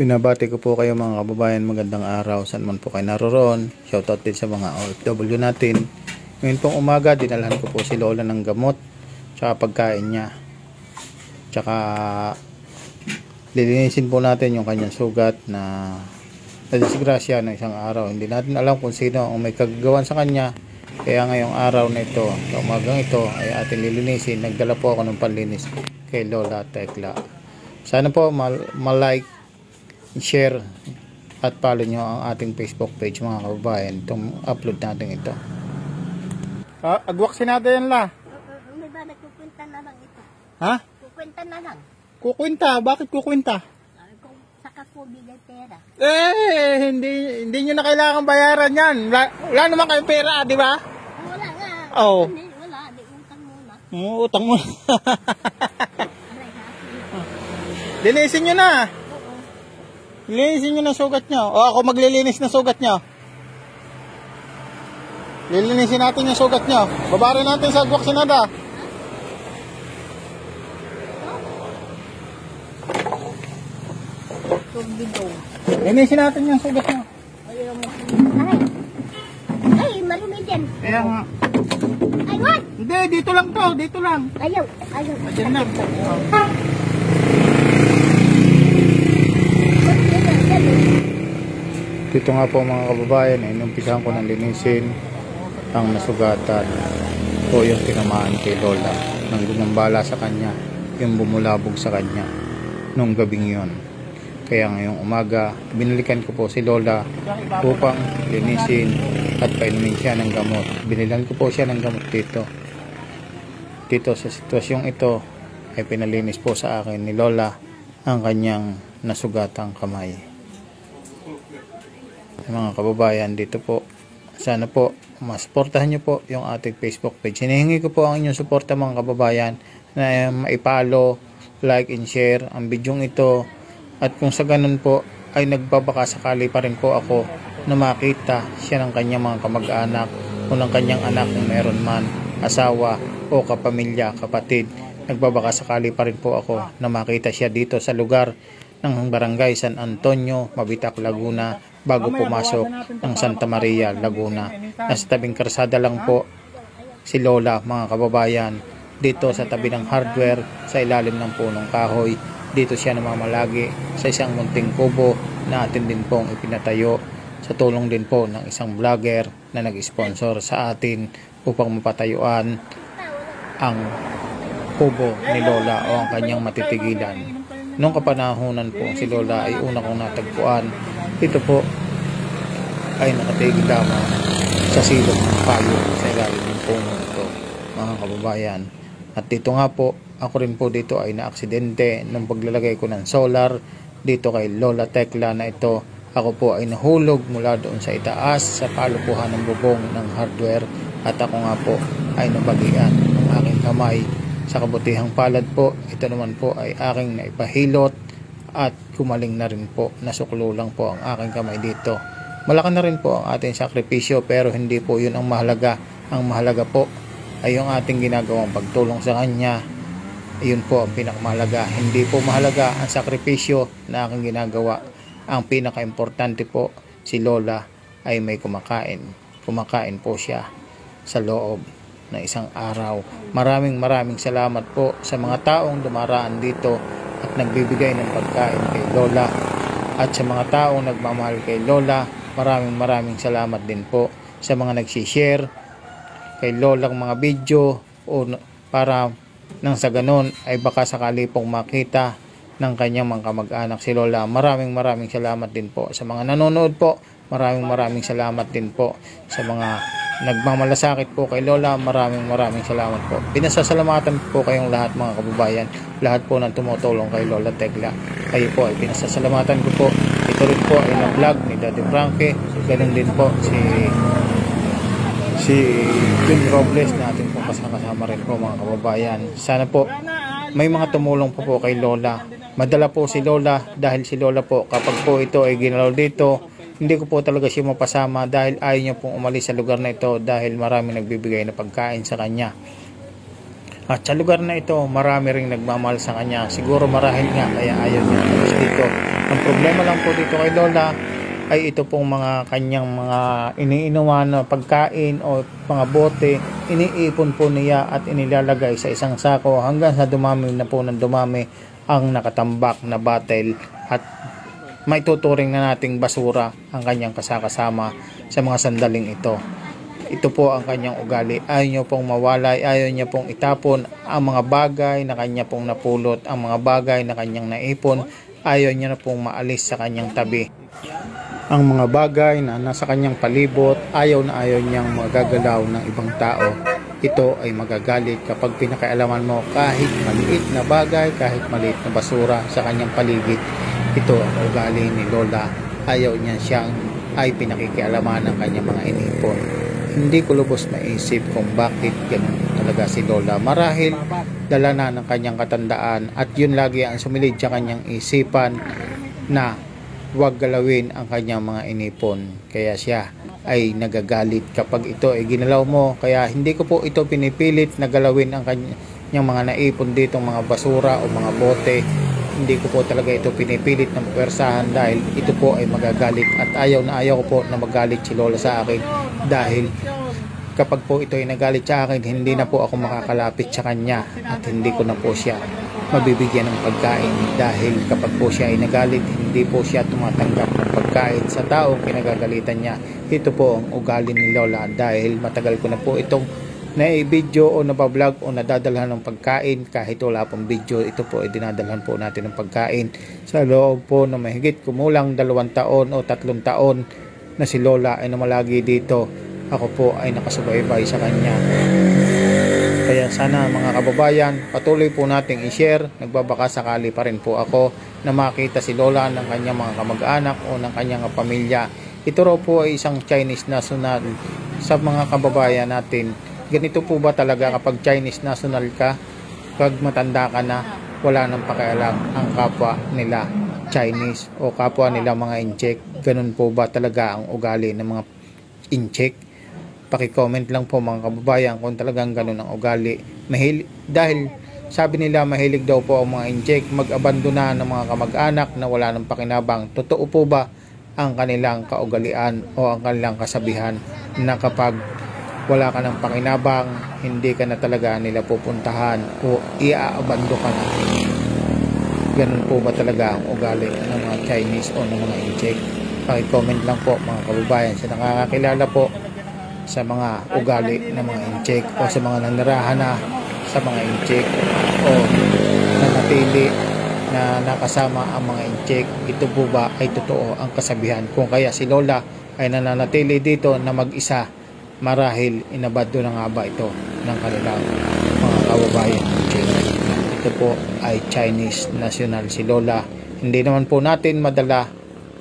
Binabati ko po kayo mga kababayan, magandang araw saan man po kayo naroon. Shoutout din sa mga OFW natin. Ngayon pong umaga, dinalhan ko po si Lola ng gamot tsaka pagkain niya. Tsaka lilinisin po natin yung kanyang sugat na nadisgrasya ng isang araw. Hindi natin alam kung sino ang may kagagawan sa kanya. Kaya ngayong araw na ito, sa umagang ito ay ating lilinisin. Nagdala po ako ng panlinis kay Lola Tekla. Sana po ma-like, share at follow nyo ang ating Facebook page mga kababayan. Itong upload natin ito. Agwaksin natin yan la. May ba nagkukwenta na lang ito? Ha? Kukwenta na lang. Kukwenta? Bakit kukwenta? Kung saka ko bigay pera. Hindi nyo na kailangan bayaran yan. Wala naman kayong pera, di ba? Wala nga. Oo. Wala, di utang muna. Utang mo. Linisin nyo na. Linisin nyo na sugat nyo. O ako maglilinis na sugat nyo. Lilinisin natin yung sugat nyo. Babarin natin sa agwaksinada. Linisin natin yung sugat nyo. Ay, marumi din. Kaya nga. Ay, what? Hindi, dito lang to. Dito lang. Ayaw. Diyan na. Dito nga po mga kababayan, inumpisahan ko ng linisin ang nasugatan o yung tinamaan kay Lola nang gumambala sa kanya, yung bumulabog sa kanya nung gabing yon. Kaya ngayong umaga, binalikan ko po si Lola upang linisin at painumin siya ng gamot. Binilan ko po siya ng gamot dito. Dito sa sitwasyong ito ay pinalinis po sa akin ni Lola ang kanyang nasugatang kamay. Mga kababayan, dito po sana po masuportahan nyo po yung ating Facebook page. Hinihingi ko po ang inyong suporta mga kababayan na maipalo, like and share ang bidyong ito, at kung sa ganun po ay nagbabaka sakali pa rin po ako na makita siya ng kanyang mga kamag-anak o ng kanyang anak kung meron man, asawa o kapamilya, kapatid. Nagbabaka sakali pa rin po ako na makita siya dito sa lugar ng Barangay San Antonio, Mabitac, Laguna, bago pumasok ng Santa Maria, Laguna. Nasa tabing karsada lang po si Lola mga kababayan, dito sa tabi ng hardware, sa ilalim ng punong kahoy. Dito siya namamalagi sa isang munting kubo na atin din pong ipinatayo sa tulong din po ng isang vlogger na nag-sponsor sa atin upang mapatayuan ang kubo ni Lola o ang kanyang matitigilan. Noong kapanahunan po si Lola ay una kong natagpuan. Ito po ay nakatigil lamang sa silong ng payo sa ilalim ng puno ito mga kababayan. At dito nga po, ako rin po dito ay naaksidente nung paglalagay ko ng solar dito kay Lola Tekla na ito. Ako po ay nahulog mula doon sa itaas sa palupuhan ng bubong ng hardware, at ako nga po ay nabagian ng aking kamay. Sa kabutihang palad po, ito naman po ay aking naipahilot at kumaling na rin po. Nasuklo lang po ang aking kamay dito. Malaki na rin po ang ating sakripisyo, pero hindi po yun ang mahalaga. Ang mahalaga po ay yung ating ginagawang pagtulong sa kanya. Yun po ang pinakamahalaga. Hindi po mahalaga ang sakripisyo na aking ginagawa. Ang pinaka-importante po, si Lola ay may kumakain. Kumakain po siya sa loob na isang araw. Maraming salamat po sa mga taong dumaraan dito at nagbibigay ng pagkain kay Lola, at sa mga taong nagmamahal kay Lola. Maraming salamat din po sa mga nagsishare kay Lola ng mga video o para nang sa ganun ay baka sakali pong makita ng kanyang mga kamag-anak si Lola. Maraming salamat din po sa mga nanonood po. Maraming salamat din po sa mga nagmamalasakit po kay Lola. Maraming salamat po. Pinasasalamatan po kayong lahat mga kababayan, lahat po ng tumutulong kay Lola Tekla. Kayo po ay pinasasalamatan ko po. Ito rin po ay na-vlog ni Daddy Frankie. Ganun din po si Jun Robles natin po kasama rin po mga kababayan. Sana po may mga tumulong po kay Lola. Madala po si Lola dahil si Lola po kapag po ito ay ginalaw dito, hindi ko po talaga siya mapasama dahil ayaw niya pong umalis sa lugar na ito dahil marami nagbibigay na pagkain sa kanya. At sa lugar na ito, marami ring nagmamahal sa kanya. Siguro marahil nga kaya ayaw niya umalis dito Ang problema lang po dito kay Lola ay ito pong mga kanyang mga iniinuman na pagkain o mga bote, iniipon po niya at inilalagay sa isang sako hanggang sa dumami na po ng dumami ang nakatambak na bottle at may tuturing na nating basura ang kanyang kasakasama sa mga sandaling ito. Ito po ang kanyang ugali. Ayaw niya pong mawalay, ayaw niya pong itapon ang mga bagay na kanya pong napulot, ang mga bagay na kanyang naipon, ayaw niya na pong maalis sa kanyang tabi. Ang mga bagay na nasa kanyang palibot, ayaw na ayaw niyang magagalaw ng ibang tao. Ito ay magagalit kapag pinakialaman mo kahit maliit na bagay, kahit maliit na basura sa kanyang paligid. Ito ang ugali ni Lola. Ayaw niya siyang ay pinakikialaman ng kanyang mga inipon. Hindi ko lubos maisip kung bakit ganun talaga si Lola. Marahil dala na ng kanyang katandaan at yun lagi ang sumilid sa kanyang isipan na huwag galawin ang kanyang mga inipon. Kaya siya ay nagagalit kapag ito ay ginalaw mo. Kaya hindi ko po ito pinipilit na galawin ang kanyang mga naipon dito, mga basura o mga bote. Hindi ko po talaga ito pinipilit na mapersahan dahil ito po ay magagalit at ayaw na ayaw ko po na magalit si Lola sa akin dahil kapag po ito ay nagalit sa akin, hindi na po ako makakalapit sa kanya at hindi ko na po siya mabibigyan ng pagkain dahil kapag po siya ay nagalit, hindi po siya tumatanggap ng pagkain sa taong kinagagalitan niya. Ito po ang ugali ni Lola dahil matagal ko na po itong na-video o nabablog o nadadalhan ng pagkain. Kahit wala pong video, ito po ay dinadalhan po natin ng pagkain sa loob po na mahigit kumulang 2 taon o 3 taon na si Lola ay namalagi dito. Ako po ay nakasubaybay sa kanya. Kaya sana mga kababayan, patuloy po nating i-share. Nagbabaka sakali pa rin po ako na makita si Lola ng kanyang mga kamag-anak o ng kanyang pamilya. Ito raw po ay isang Chinese national sa mga kababayan natin. Ganito po ba talaga kapag Chinese national ka? Pag matanda ka na, wala nang pakialam ang kapwa nila Chinese o kapwa nila mga incheck. Ganun po ba talaga ang ugali ng mga incheck? Paki-comment lang po mga kababayan kung talagang ganun ang ugali. Dahil sabi nila mahilig daw po ang mga incheck mag-abandona ng mga kamag-anak na wala nang pakinabang. Totoo po ba ang kanilang kaugalian o ang kanilang kasabihan na kapag wala ka ng pakinabang, hindi ka na talaga nila pupuntahan o iaabando ka na? Ganun po ba talaga ang ugali ng mga Chinese o ng mga incheck? Paki-comment lang po mga kababayan sa nakakakilala po sa mga ugali ng mga incheck o sa mga nanirahan na sa mga incheck o nanatili na nakasama ang mga incheck. Ito po ba ay totoo ang kasabihan? Kung kaya si Lola ay nananatili dito na mag-isa, marahil inabado na nga ba ito ng kanilang mga kababayan incheck? Ito po ay Chinese national si Lola. Hindi naman po natin madala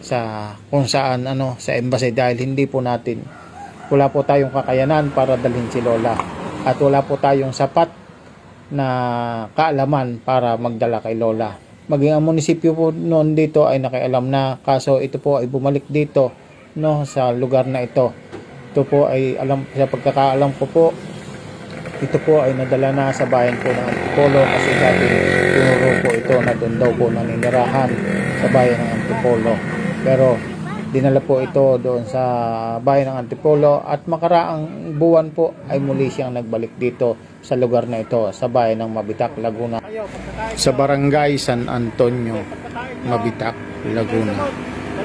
sa kung saan sa embassy dahil hindi po natin, wala po tayong kakayanan para dalhin si Lola at wala po tayong sapat na kaalaman para magdala kay Lola. Maging ang munisipyo po noon dito ay nakialam na, kaso ito po ay bumalik dito sa lugar na ito. Ito po ay sa pagkakaalam ko po, ito po ay nadala na sa bayan po ng Antipolo kasi dati tinuro po ito na doon daw po naninirahan sa bayan ng Antipolo. Pero dinala po ito doon sa bayan ng Antipolo at makaraang buwan po ay muli siyang nagbalik dito sa lugar na ito sa bayan ng Mabitac, Laguna. Sa barangay San Antonio, Mabitac, Laguna.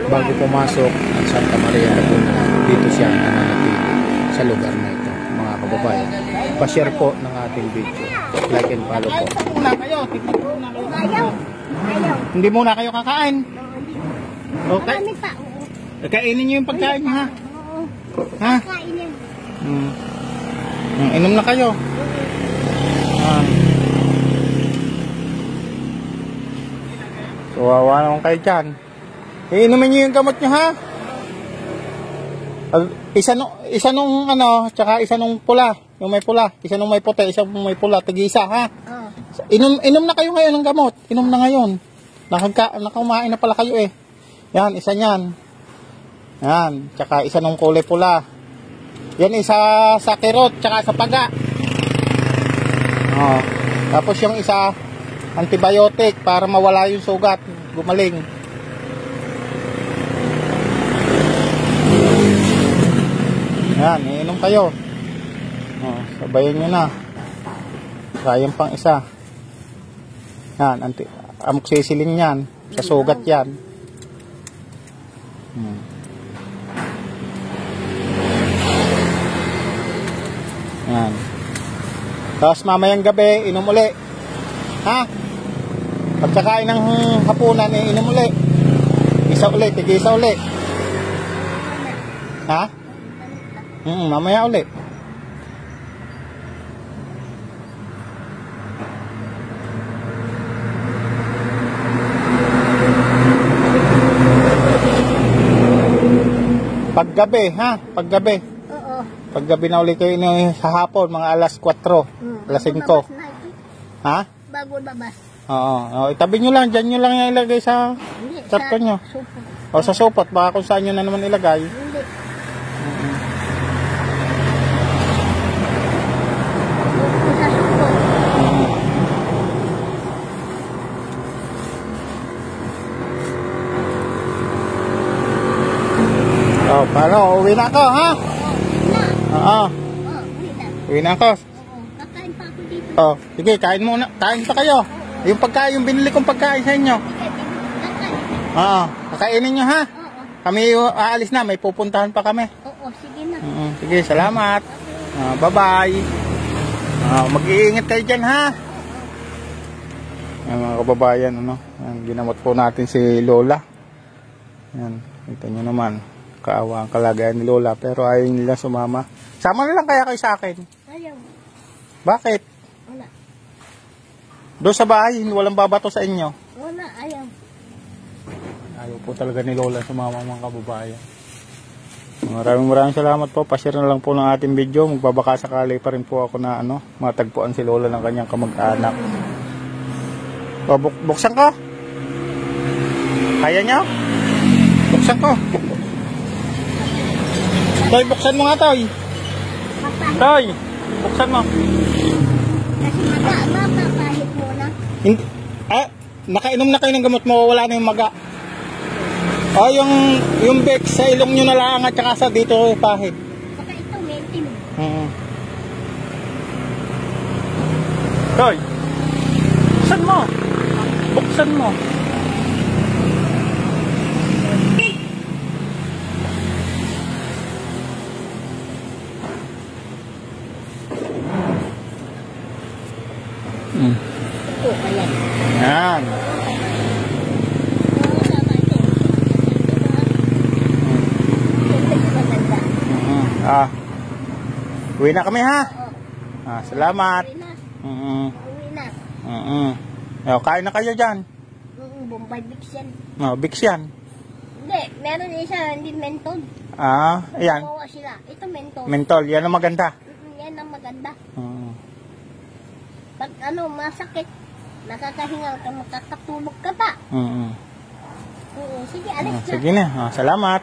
Bago pumasok ng Santa Maria, Laguna, dito siya nananatili sa lugar na ito. Mga kababayan, pa-share po ng ating video. Like and follow po. Ayaw. Hindi muna kayo kakain. Okay. Marami pa. Kainin niyo yung pagkain niyo, ha? Oo. Ha? Kainin. Inom na kayo. Kawawa naman kayo dyan. Iinumin niyo yung gamot niyo, ha? Isa nung tsaka isa nung pula. Yung may pula. Isa nung may puti, isa nung may pula. Tig-isa, ha? Oo. Inom na kayo ngayon ng gamot. Inom na ngayon. Nakaumain na pala kayo eh. Yan, isa niyan. Yan, tsaka isa nung kulay pula. Yan isa sa kirot, tsaka sa paga. Tapos yung isa, antibiotic para mawala yung sugat, gumaling. Yan, iinom kayo. Oh, sabayan nyo na. Sayang pang isa. Yan, amoxicillin yan. Sa sugat yan. Yan. Tapos mamayang gabi, inom uli. Ha? Pagkakain ng hapunan, inom uli. Isa uli, tig-isa uli. Ha? Mamaya uli. Paggabi, ha? Paggabi. Oo. Paggabi na ulit kayo sa hapon, mga alas 4, alas 5. Ha? Bago babas. Oo. Itabi nyo lang, dyan nyo lang yung ilagay sa karton nyo. O sa supot, baka kung saan nyo na naman ilagay. Hindi. Sa supot. O, paano? Uwi na ako, ha? Oo. Uwi na ako. Kakain pa ako dito. O, sige, kain muna. Kain pa kayo. Yung pagkain, yung binili kong pagkain sa inyo. Oo, kakainin nyo, ha? Kami aalis na, may pupuntahan pa kami. Oo, sige na. Sige, salamat. Bye-bye. Mag-iingat kayo dyan, ha? Yan, mga kababayan, ano? Yan, ginamot po natin si Lola. Yan, kita nyo naman. Kaawa ang kalagayan ni Lola, pero ayaw nila sumama. Sama na lang kaya kayo sa akin. Ayaw. Bakit? Wala. Doon sa bahay, walang babato sa inyo. Wala, ayaw. Ayaw po talaga ni Lola sumama, mga kababayan. Maraming salamat po. Pa-share na lang po ng ating video. Magbabaka sakali pa rin po ako na matagpuan si Lola ng kanyang kamag-anak. O, buksan ko. Kaya nyo? Buksan ko. Toy, buksan mo nga, Toy. Toy, buksan mo. Kasi mapapahit muna. Hindi. Nakainom na kayo ng gamot mo, wala na yung maga. O, yung Bex sa ilong nyo na lang at saka sa dito pahid. Baka ito, mentin. Toy, buksan mo. Buksan mo. Ito, ayan. Yan. Oo, tama ito. Ito, maganda. Uwi na kami, ha? Salamat. Uwi na. Uwi na. Kain na kayo dyan. Bombay Bix yan. Bix yan. Hindi, meron isa, hindi mentol. Ayan. Bawa sila. Ito mentol. Mentol, yan ang maganda. Yan ang maganda. Pag masakit, nakakahinga ka, makakatulog ka pa. Oo, sige, alis na. Sige na. Salamat.